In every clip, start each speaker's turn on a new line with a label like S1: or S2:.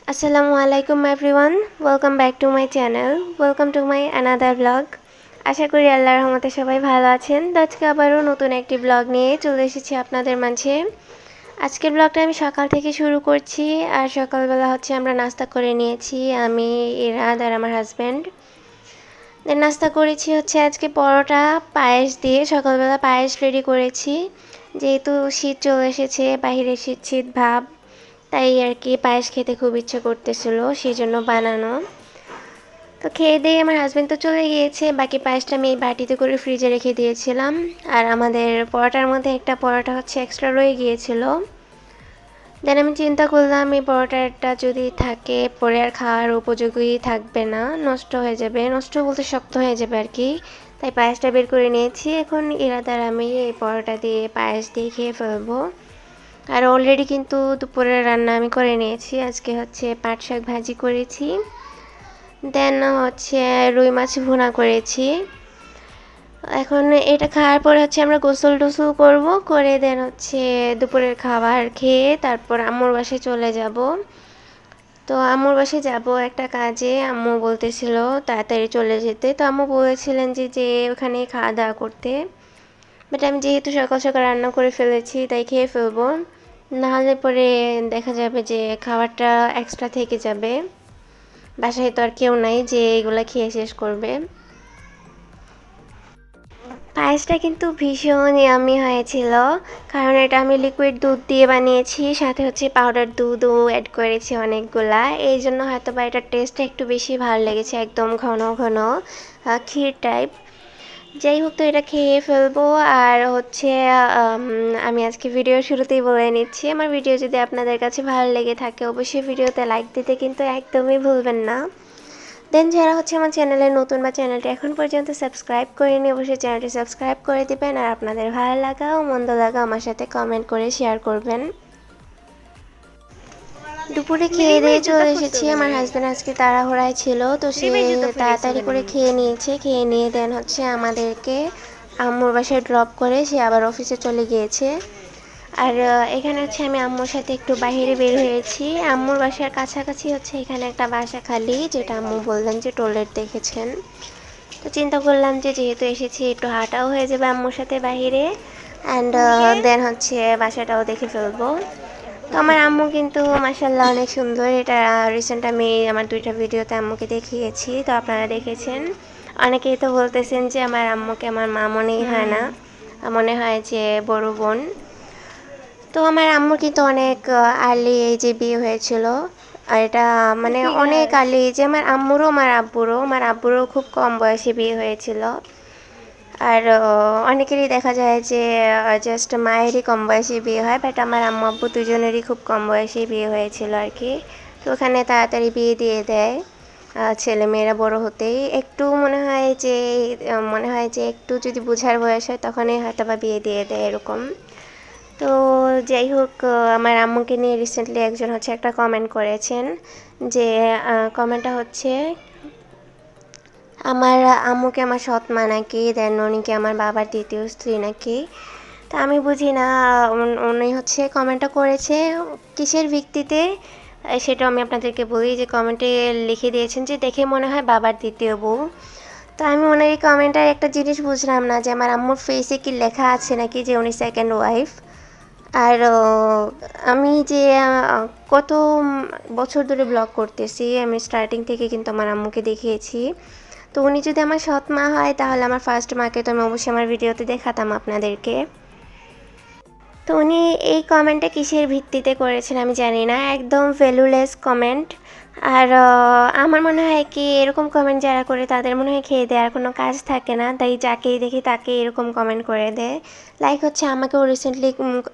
S1: Assalamu alaikum everyone. Welcome back to my channel. Welcome to my another vlog. আশা করি আল্লাহর রহমতে সবাই ভালো আছেন। তো আজকে আবারও নতুন একটি ব্লগ নিয়ে চলে এসেছি আপনাদের মাঝে। আজকের ব্লগটা আমি সকাল থেকে শুরু করছি। আর সকালবেলা আমরা নাস্তা করে নিয়েছি আমি, ইরাদ আর আমার হাজব্যান্ড। দেন নাস্তা করেছি আজকে পরোটা পায়েস দিয়ে। সকালবেলা পায়েস রেডি করেছি, যেহেতু শীত চলে এসেছে, বাইরে শীত শীত ভাব, তাই আর কি পায়েস খেতে খুব ইচ্ছে করতেছিল, সেই জন্য বানানো। তো খেয়ে দিয়ে আমার হাজব্যান্ড তো চলে গিয়েছে, বাকি পায়েসটা আমি এই বাটিতে করে ফ্রিজে রেখে দিয়েছিলাম। আর আমাদের পরোটার মধ্যে একটা পরোটা এক্সট্রা রয়ে গিয়েছিল। দেন আমি চিন্তা করলাম এই পরোটাটা যদি থাকে পরে আর খাওয়ার উপযোগী থাকবে না, নষ্ট হয়ে যাবে, নষ্ট বলতে শক্ত হয়ে যাবে আর কি। তাই পায়েসটা বের করে নিয়েছি। এখন ইরাদার আমি এই পরোটা দিয়ে পায়েস দিয়ে খেয়ে ফেলবো। আর অলরেডি কিন্তু দুপুরের রান্না আমি করে নিয়েছি। আজকে পাট শাক ভাজি করেছি, দেন রুই মাছ ভুনা করেছি। এখন এটা খাওয়ার পরে আমরা গোসল টোসল করবো, করে দেন দুপুরের খাবার খেয়ে তারপর আম্মুর বাসায় চলে যাব। তো আম্মুর বাসায় যাব একটা কাজে, আম্মু বলতেছিল তাড়াতাড়ি চলে যেতে। তো আম্মু বলেছিলেন যে যে ওখানে খাওয়া দাওয়া করতে, বাট আমি যেহেতু সকাল সকাল রান্না করে ফেলেছি তাই খেয়ে ফেলবো, নাহলে পরে দেখা যাবে যে খাবারটা এক্সট্রা থেকে যাবে। বাসায় তো আর কেউ নাই যে এগুলো খেয়ে শেষ করবে। পায়েসটা কিন্তু ভীষণ ইয়ামি হয়েছিল, কারণ এটা আমি লিকুইড দুধ দিয়ে বানিয়েছি, সাথে পাউডার দুধও অ্যাড করেছি অনেকগুলা, এই জন্য হয়তো বা এটার টেস্টটা একটু বেশি ভালো লেগেছে, একদম ঘন ঘন ক্ষীর টাইপ। যাই হোক, তো এটা খেয়ে ফেলবো। আর আমি আজকে ভিডিওর শুরুতেই বলে নিচ্ছি, আমার ভিডিও যদি আপনাদের কাছে ভালো লেগে থাকে অবশ্যই ভিডিওতে লাইক দিতে কিন্তু একদমই ভুলবেন না। দেন যারা আমার চ্যানেলে নতুন বা চ্যানেলটি এখন পর্যন্ত সাবস্ক্রাইব করেনি অবশ্যই চ্যানেলটি সাবস্ক্রাইব করে দিবেন। আর আপনাদের ভালো লাগা ও মন্দ লাগা আমার সাথে কমেন্ট করে শেয়ার করবেন। দুপুরে খেয়ে দিয়ে চলে এসেছি। আমার হাজব্যান্ড আজকে তাড়াহুড়ায় ছিল, তো সে তাড়াতাড়ি করে খেয়ে নিয়েছে। খেয়ে নিয়ে দেন আমাদেরকে আম্মুর বাসায় ড্রপ করে সে আবার অফিসে চলে গিয়েছে। আর এখানে আমি আম্মুর সাথে একটু বাইরে বের হয়েছি। আম্মুর বাসার কাছাকাছি এখানে একটা বাসা খালি, যেটা আম্মু বললেন যে টয়লেট দেখেছেন। তো চিন্তা করলাম যে যেহেতু এসেছি একটু হাঁটাও হয়ে যাবে আম্মুর সাথে বাইরে, অ্যান্ড দেন বাসাটাও দেখে ফেলবো। তো আমার আম্মু কিন্তু মাশাল্লাহ অনেক সুন্দর। এটা রিসেন্ট আমি আমার 2টা ভিডিওতে আম্মুকে দেখিয়েছি, তো আপনারা দেখেছেন। অনেকেই তো বলতেছেন যে আমার আম্মুকে আমার মা মনেই হয় না, মনে হয় যে বড় বোন। তো আমার আম্মুর কিন্তু অনেক আর্লি এজে বিয়ে হয়েছিল। আর এটা মানে অনেক আর্লি এজে, আমার আম্মুরও আমার আব্বুরও খুব কম বয়সে বিয়ে হয়েছিল। আর অনেকেরই দেখা যায় যে জাস্ট মায়েরই কম বয়সে বিয়ে হয়, বাট আমার আম্মু আব্বু দুজনেরই খুব কম বয়সে বিয়ে হয়েছিল আর কি। তো ওখানে তাড়াতাড়ি বিয়ে দিয়ে দেয় ছেলে মেয়েরা বড় হতেই। একটু মনে হয় যে একটু যদি বোঝার বয়স হয় তখনই হয়তো বা বিয়ে দিয়ে দেয় এরকম। তো যাই হোক, আমার আম্মুকে নিয়ে রিসেন্টলি একজন একটা কমেন্ট করেছেন, যে কমেন্টটা আমার আম্মুকে আমার সৎ মা নাকি, দেন উনি কি আমার বাবার দ্বিতীয় স্ত্রী নাকি। তা আমি বুঝি না উনি কমেন্টটা করেছে কিসের ভিত্তিতে, সেটাও আমি আপনাদেরকে বলি। যে কমেন্টে লিখে দিয়েছেন যে দেখে মনে হয় বাবার দ্বিতীয় বউ। তো আমি ওনার এই কমেন্টের একটা জিনিস বুঝলাম না, যে আমার আম্মুর ফেসে কি লেখা আছে নাকি যে উনি সেকেন্ড ওয়াইফ। আর আমি যে কত বছর ধরে ব্লগ করতেছি, আমি স্টার্টিং থেকে কিন্তু আমার আম্মুকে দেখিয়েছি। তো উনি যদি আমার সৎ মা হয় তাহলে আমার ফার্স্ট মাকে তো আমি অবশ্যই আমার ভিডিওতে দেখাতাম আপনাদেরকে। তো উনি এই কমেন্টটা কিসের ভিত্তিতে করেছেন আমি জানি না, একদম ভ্যালুলেস কমেন্ট। আর আমার মনে হয় কি এরকম কমেন্ট যারা করে তাদের মনে হয় খেয়ে দেওয়ার কোনো কাজ থাকে না, তাই যাকেই দেখি তাকে এরকম কমেন্ট করে দেয়। লাইক আমাকেও রিসেন্টলি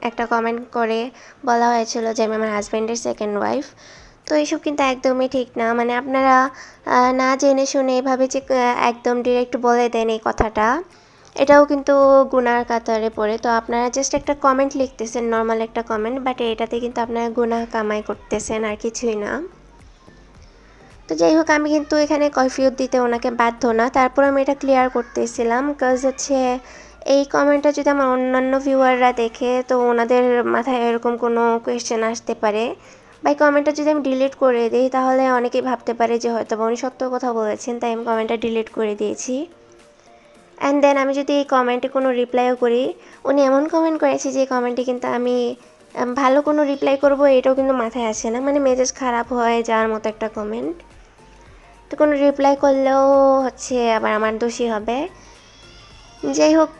S1: একটা কমেন্ট করে বলা হয়েছিল যে আমি আমার হাজব্যান্ডের সেকেন্ড ওয়াইফ। তো এইসব কিন্তু একদমই ঠিক না, মানে আপনারা না জেনে শুনে এভাবে যে একদম ডিরেক্ট বলে দেন এই কথাটা, এটাও কিন্তু গুনার কাতারে পড়ে। তো আপনারা জাস্ট একটা কমেন্ট লিখতেছেন, নর্মাল একটা কমেন্ট, বাট এটাতে কিন্তু আপনারা গুনাহ কামাই করতেছেন, আর কিছুই না। তো যাই হোক, আমি কিন্তু এখানে কৈফিয়ত দিতে ওনাকে বাধ্য না, তারপর আমি এটা ক্লিয়ার করতেছিলাম। বিকজ এই কমেন্টটা যদি আমার অন্যান্য ভিউয়াররা দেখে তো ওনাদের মাথায় এরকম কোনো কোয়েশ্চেন আসতে পারে। ভাই কমেন্টটা যদি আমি ডিলিট করে দিই তাহলে অনেকেই ভাবতে পারে যে হয়তো উনি সত্য কথা বলেছেন, তাই আমি কমেন্টটা ডিলিট করে দিয়েছি। অ্যান্ড দেন আমি যদি এই কমেন্টে কোনো রিপ্লাইও করি, উনি এমন কমেন্ট করেছে যে কমেন্টে কিন্তু আমি ভালো কোনো রিপ্লাই করব এটাও কিন্তু মাথায় আসে না, মানে মেজাজ খারাপ হয়ে যাওয়ার মতো একটা কমেন্ট। তো কোনো রিপ্লাই করলেও হচ্ছে আবার আমার দোষী হবে। যাই হোক,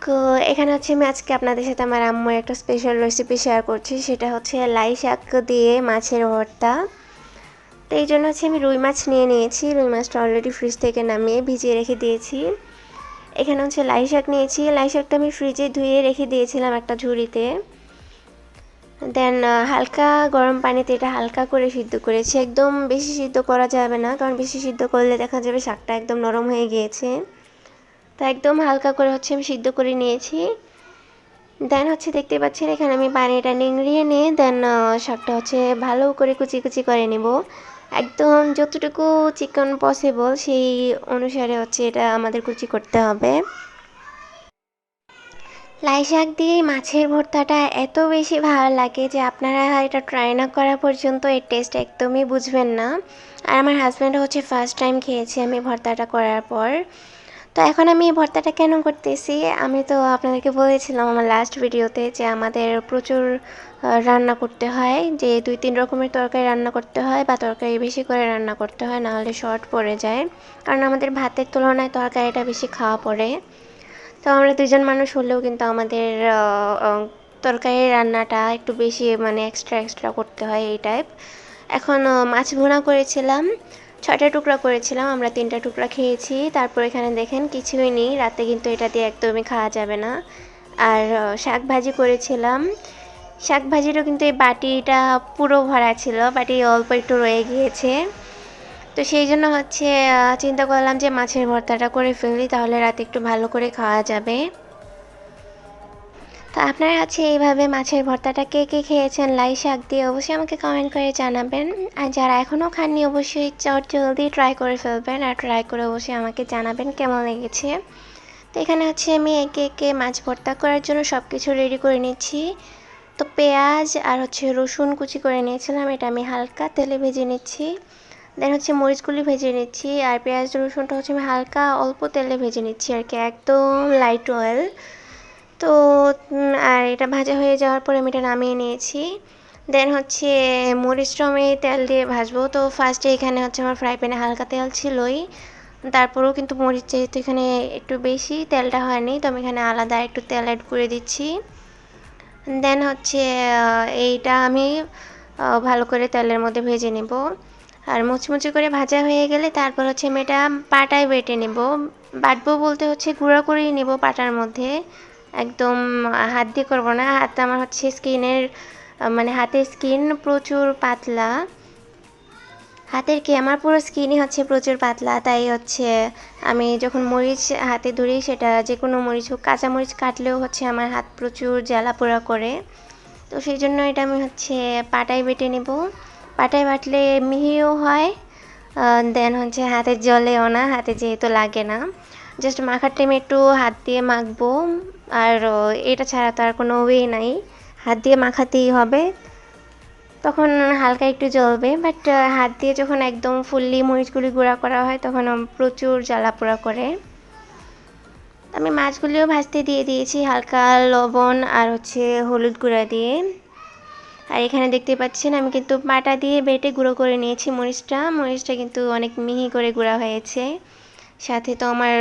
S1: এখানে হচ্ছে আমি আজকে আপনাদের সাথে আমার আম্মুর একটা স্পেশাল রেসিপি শেয়ার করছি, সেটা হচ্ছে লাই শাক দিয়ে মাছের ভর্তা। তো এই জন্য হচ্ছে আমি রুই মাছ নিয়ে নিয়েছি। রুই মাছটা অলরেডি ফ্রিজ থেকে নামিয়ে ভিজিয়ে রেখে দিয়েছি। এখানে হচ্ছে লাই শাক নিয়েছি। লাই শাকটা আমি ফ্রিজে ধুয়ে রেখে দিয়েছিলাম একটা ঝুড়িতে। দেন হালকা গরম পানিতে এটা হালকা করে সিদ্ধ করেছি। একদম বেশি সিদ্ধ করা যাবে না, কারণ বেশি সিদ্ধ করলে দেখা যাবে শাকটা একদম নরম হয়ে গিয়েছে। তো একদম হালকা করে হচ্ছে আমি সিদ্ধ করে নিয়েছি। দেন হচ্ছে দেখতে পাচ্ছেন এখানে আমি পানিটা নিংড়িয়ে নিয়ে দেন শাকটা হচ্ছে ভালো করে কুচি কুচি করে নেব। একদম যতটুকু চিকন পসিবল সেই অনুসারে হচ্ছে এটা আমাদের কুচি করতে হবে। লাই শাক দিয়ে মাছের ভর্তাটা এত বেশি ভালো লাগে যে আপনারা এটা ট্রাই না করা পর্যন্ত এর টেস্ট একদমই বুঝবেন না। আর আমার হাজব্যান্ডও হচ্ছে ফার্স্ট টাইম খেয়েছে আমি ভর্তাটা করার পর। তো এখন আমি এই ভর্তাটা কেন করতেছি, আমি তো আপনাদেরকে বলেছিলাম আমার লাস্ট ভিডিওতে যে আমাদের প্রচুর রান্না করতে হয়, যে 2-3 রকমের তরকারি রান্না করতে হয় বা তরকারি বেশি করে রান্না করতে হয়, নাহলে শর্ট পড়ে যায়। কারণ আমাদের ভাতের তুলনায় তরকারিটা বেশি খাওয়া পড়ে। তো আমরা 2জন মানুষ হলেও কিন্তু আমাদের তরকারি রান্নাটা একটু বেশি মানে এক্সট্রা করতে হয় এই টাইপ। এখন মাছ ভুনা করেছিলাম, 6টা টুকরা করেছিলাম, আমরা 3টা টুকরা খেয়েছি। তারপর এখানে দেখেন কিছুই নেই, রাতে কিন্তু এটা দিয়ে একদমই খাওয়া যাবে না। আর শাক ভাজি করেছিলাম, শাক ভাজিরও কিন্তু এই বাটিটা পুরো ভরা ছিল, বাটি অল্প একটু রয়ে গিয়েছে। তো সেই জন্য হচ্ছে চিন্তা করলাম যে মাছের ভর্তাটা করে ফেলি, তাহলে রাতে একটু ভালো করে খাওয়া যাবে। তো আপনারা হচ্ছে এইভাবে মাছের ভর্তাটা কে কে খেয়েছেন লাই শাক দিয়ে অবশ্যই আমাকে কমেন্ট করে জানাবেন। আর যারা এখনও খাননি অবশ্যই জলদি ট্রাই করে ফেলবেন, আর ট্রাই করে অবশ্যই আমাকে জানাবেন কেমন লেগেছে। তো এখানে হচ্ছে আমি একে একে মাছ ভর্তা করার জন্য সব কিছু রেডি করে নিচ্ছি। তো পেঁয়াজ আর হচ্ছে রসুন কুচি করে নিয়েছিলাম, এটা আমি হালকা তেলে ভেজে নিচ্ছি। দেন হচ্ছে মরিচগুলি ভেজে নিচ্ছি, আর পেঁয়াজ রসুনটা হচ্ছে আমি হালকা অল্প তেলে ভেজে নিচ্ছি আর কি, একদম লাইট অয়েল। তো আর এটা ভাজা হয়ে যাওয়ার পরে আমি এটা নামিয়ে নিয়েছি। দেন হচ্ছে মরিচটা আমি তেল দিয়ে ভাজবো। তো ফার্স্টে এখানে হচ্ছে আমার ফ্রাই প্যানে হালকা তেল ছিলই, তারপরেও কিন্তু মরিচ যেহেতু এখানে একটু বেশি তেলটা হয়নি, তো আমি এখানে আলাদা একটু তেল অ্যাড করে দিচ্ছি। দেন হচ্ছে এইটা আমি ভালো করে তেলের মধ্যে ভেজে নেব। আর মুচমুচে করে ভাজা হয়ে গেলে তারপর হচ্ছে আমি এটা পাটায় বেটে নেব। বাটবো বলতে হচ্ছে গুঁড়া করেই নেব পাটার মধ্যে, একদম হাত দিয়ে করবো না। হাত আমার হচ্ছে স্কিনের মানে হাতের স্কিন প্রচুর পাতলা, হাতের কি আমার পুরো স্কিনই হচ্ছে প্রচুর পাতলা, তাই হচ্ছে আমি যখন মরিচ হাতে ধরি সেটা যে কোনো মরিচ হোক, কাঁচা মরিচ কাটলেও হচ্ছে আমার হাত প্রচুর জ্বালা পোড়া করে। তো সেই জন্য এটা আমি হচ্ছে পাটায় বেটে নেব। পাটায় বাটলে মিহিও হয়, দেন হচ্ছে হাতে জ্বলেও না, হাতে যেহেতু লাগে না। জাস্ট মাখার টাইমে একটু হাত দিয়ে মাখবো, আর এটা ছাড়া তো আর কোনো ওয়ে নাই, হাত দিয়ে মাখাতেই হবে। তখন হালকা একটু জ্বলবে, বাট হাত দিয়ে যখন একদম ফুললি মরিচগুলি গুঁড়া করা হয় তখন প্রচুর জ্বালা পোড়া করে। আমি মাছগুলিও ভাজতে দিয়ে দিয়েছি হালকা লবণ আর হচ্ছে হলুদ গুঁড়া দিয়ে। আর এখানে দেখতে পাচ্ছেন আমি কিন্তু পাটা দিয়ে বেটে গুঁড়ো করে নিয়েছি মরিচটা কিন্তু অনেক মিহি করে গুঁড়া হয়েছে। সাথে তো আমার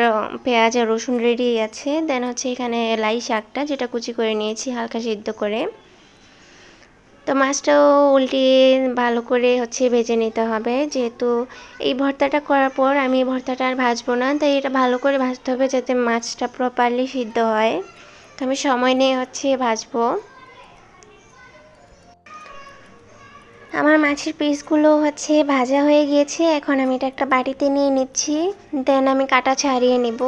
S1: পেঁয়াজ আর রসুন রেডি আছে। দেন হচ্ছে এখানে লাই শাকটা যেটা কুচি করে নিয়েছি হালকা সিদ্ধ করে। তো মাছটাও উল্টিয়ে ভালো করে হচ্ছে ভেজে নিতে হবে, যেহেতু এই ভর্তাটা করার পর আমি এই ভর্তাটা আর ভাজবো না, তাই এটা ভালো করে ভাজতে হবে যাতে মাছটা প্রপারলি সিদ্ধ হয়। তো আমি সময় নিয়ে হচ্ছে ভাজবো। আমার মাছের পিসগুলো হচ্ছে ভাজা হয়ে গিয়েছে, এখন আমি এটা একটা বাটিতে নিয়ে নিচ্ছি। দেন আমি কাটা ছাড়িয়ে নিব।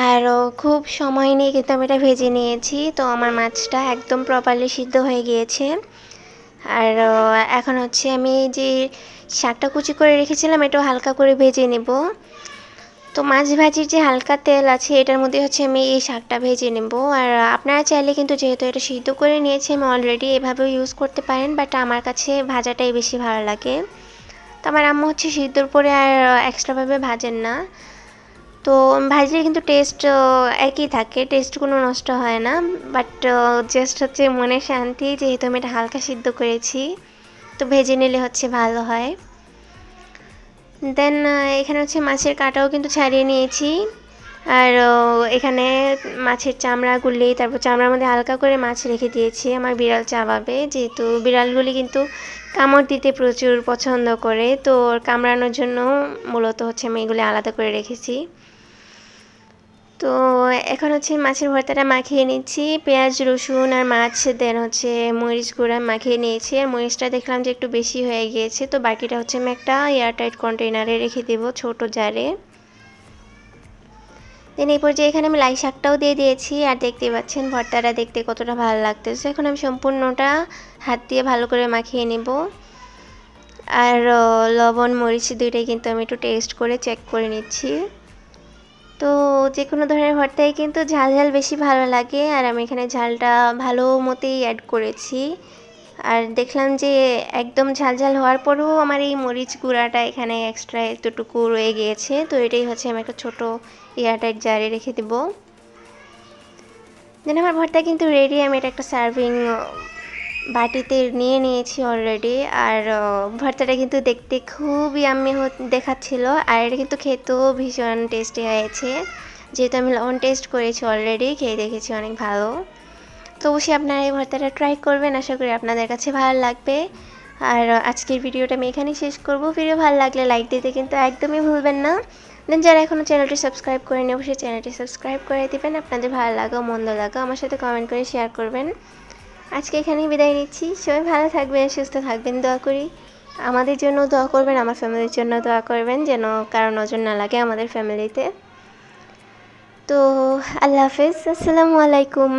S1: আর খুব সময় নিয়ে কিন্তু আমি এটা ভেজে নিয়েছি, তো আমার মাছটা একদম প্রপারলি সিদ্ধ হয়ে গিয়েছে। আর এখন হচ্ছে আমি যে শাকটা কুচি করে রেখেছিলাম এটাও হালকা করে ভেজে নেব। তো মাছ ভাজির যে হালকা তেল আছে এটার মধ্যে হচ্ছে আমি এই শাকটা ভেজে নেব। আর আপনারা চাইলে কিন্তু যেহেতু এটা সিদ্ধ করে নিয়েছি আমি অলরেডি এভাবেও ইউজ করতে পারেন, বাট আমার কাছে ভাজাটাই বেশি ভালো লাগে। তো আমার আম্মু হচ্ছে সিদ্ধর পরে আর এক্সট্রাভাবে ভাজেন না। তো ভাজলে কিন্তু টেস্ট একই থাকে, টেস্ট কোনো নষ্ট হয় না। বাট জাস্ট হচ্ছে মনের শান্তি, যেহেতু আমি এটা হালকা সিদ্ধ করেছি তো ভেজে নিলে হচ্ছে ভালো হয়। দেন এখানে হচ্ছে মাছের কাঁটাও কিন্তু ছাড়িয়ে নিয়েছি। আর এখানে মাছের চামড়াগুলি, তারপর চামড়ার মধ্যে হালকা করে মাছ রেখে দিয়েছি আমার বিড়াল চাবাবে, যেহেতু বিড়ালগুলি কিন্তু কামড় দিতে প্রচুর পছন্দ করে, তো কামড়ানোর জন্য মূলত হচ্ছে আমি এগুলি আলাদা করে রেখেছি। তো এখন হচ্ছে মাছের ভর্তাটা মাখিয়ে নিচ্ছি, পেঁয়াজ রসুন আর মাছ, দেন হচ্ছে মরিচ গুঁড়া মাখিয়ে নিয়েছি। আর মরিচটা দেখলাম যে একটু বেশি হয়ে গিয়েছে, তো বাকিটা হচ্ছে আমি একটা এয়ারটাইট কন্টেনারে রেখে দেবো, ছোট জারে। দেন এই পর্যায়ে এখানে আমি লাই শাকটাও দিয়ে দিয়েছি। আর দেখতে পাচ্ছেন ভর্তাটা দেখতে কতটা ভালো লাগতেছে। এখন আমি সম্পূর্ণটা হাত দিয়ে ভালো করে মাখিয়ে নেব। আর লবণ মরিচ দুইটাই কিন্তু আমি একটু টেস্ট করে চেক করে নিচ্ছি। তো যে কোনো ধরনের ভর্তায় কিন্তু ঝাল ঝাল বেশি ভালো লাগে, আর আমি এখানে ঝালটা ভালো মতোই অ্যাড করেছি। আর দেখলাম যে একদম ঝাল ঝাল হওয়ার পরেও আমার এই মরিচ গুঁড়াটা এখানে এক্সট্রা এতটুকু রয়ে গিয়েছে, তো এটাই হচ্ছে আমি একটা ছোটো এয়ারটাইট জারে রেখে দেবো। দেন আমার ভর্তা কিন্তু রেডি, আমি এটা একটা সার্ভিং বাটিতে নিয়ে নিয়েছি অলরেডি। আর ভর্তাটা কিন্তু দেখতে খুবই ইয়াম্মি দেখাচ্ছিল, আর এটা কিন্তু খেতেও ভীষণ টেস্টি হয়েছে। যেহেতু আমি লবণ টেস্ট করেছি অলরেডি, খেয়ে দেখেছি অনেক ভালো। তো অবশ্যই আপনারা এই ভর্তাটা ট্রাই করবেন, আশা করি আপনাদের কাছে ভালো লাগবে। আর আজকের ভিডিওটা আমি এখানেই শেষ করব। ভিডিও ভালো লাগলে লাইক দিতে কিন্তু একদমই ভুলবেন না। দেন যারা এখনও চ্যানেলটি সাবস্ক্রাইব করেনি অবশ্যই চ্যানেলটি সাবস্ক্রাইব করে দেবেন। আপনাদের ভালো লাগা মন্দ লাগা আমার সাথে কমেন্ট করে শেয়ার করবেন। আজকে এখানেই বিদায় নিচ্ছি, সবাই ভালো থাকবেন, সুস্থ থাকবেন, দোয়া করি। আমাদের জন্য দোয়া করবেন, আমার ফ্যামিলির জন্য দোয়া করবেন, যেন কারো নজর না লাগে আমাদের ফ্যামিলিতে। তো আল্লাহ হাফেজ, আসসালামু আলাইকুম।